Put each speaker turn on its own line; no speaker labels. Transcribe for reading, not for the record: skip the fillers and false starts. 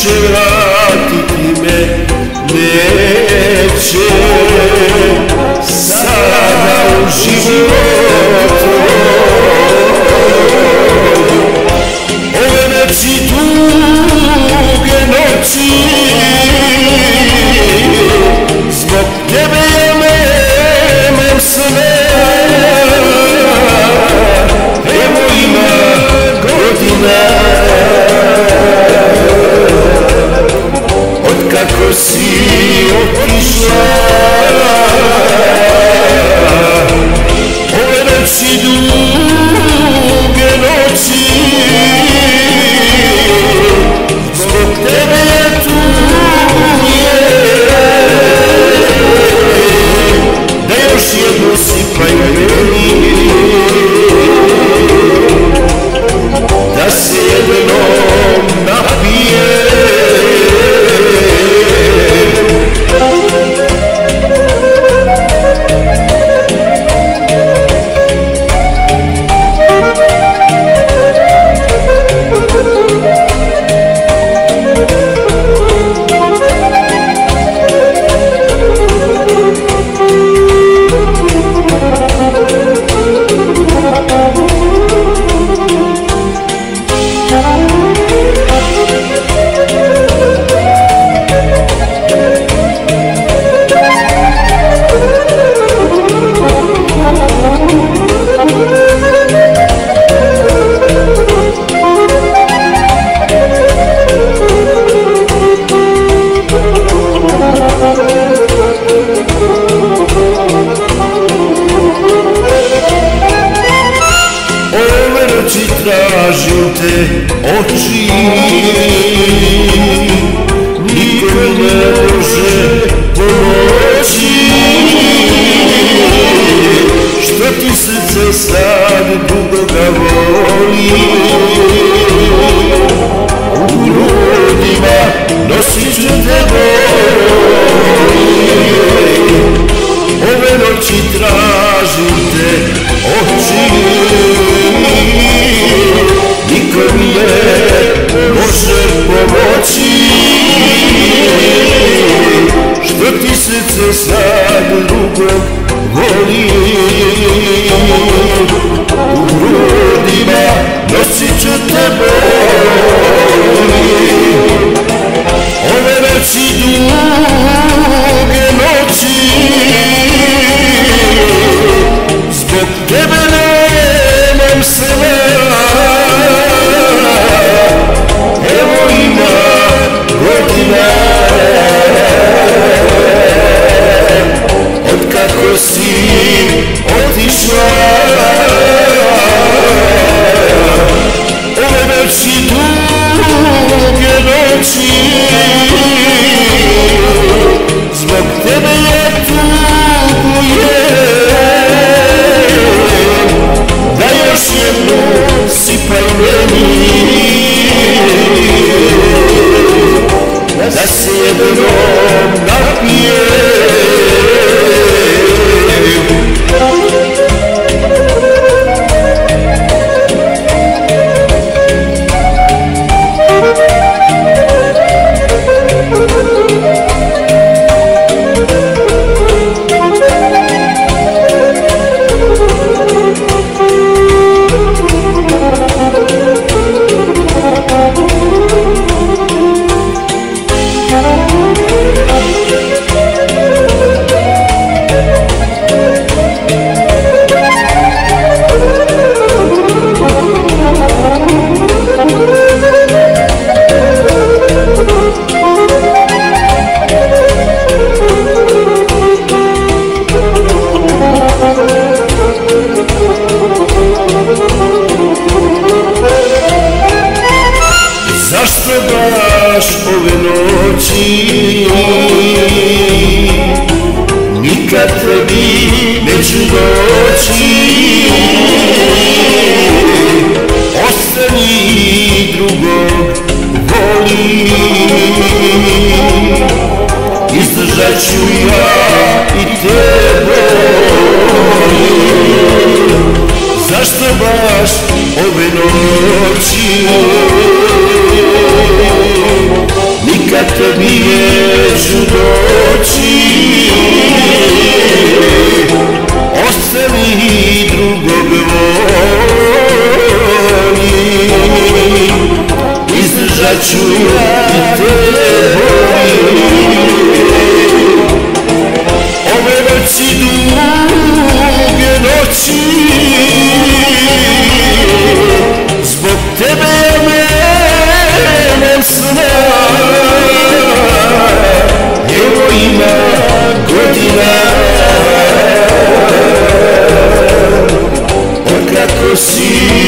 više vratiti me neće. Sada u životu ove noći, duge noći, zbog tebe ja nemam sve. Evo ima godina otkako si otišla. Ove noći, duge noći, zbog tebe ja tu da još jednu sipaj meni, da se jednom napije. Tražim te oči, niko ne može pomoći. Što ti srce sad dugo ga voli, u grudima nosit ću te boli. Ove noći tražim te oči, niko mi ne može pomoći. Što ti srce sad drugog voli, u grudima nosit ću te boli. Ove noći, duge noći, zbog tebe nemam sve. Evo ima godina otkako si otišla. Ove noći, duge noći, zbog tebe ja tugujem, da još jednu sipaj meni, da se jednom napijem. Zašto baš ove noći nikad tebi neću doći? Ostani, drugog voli, izdržat ću ja i tebe. Zašto baš ove noći neću doći, ostani drugog volim, izdržat ću i te volim. Ove noći duge noći, zbog tebe ja nemam sna. Evo ima godina, otkako si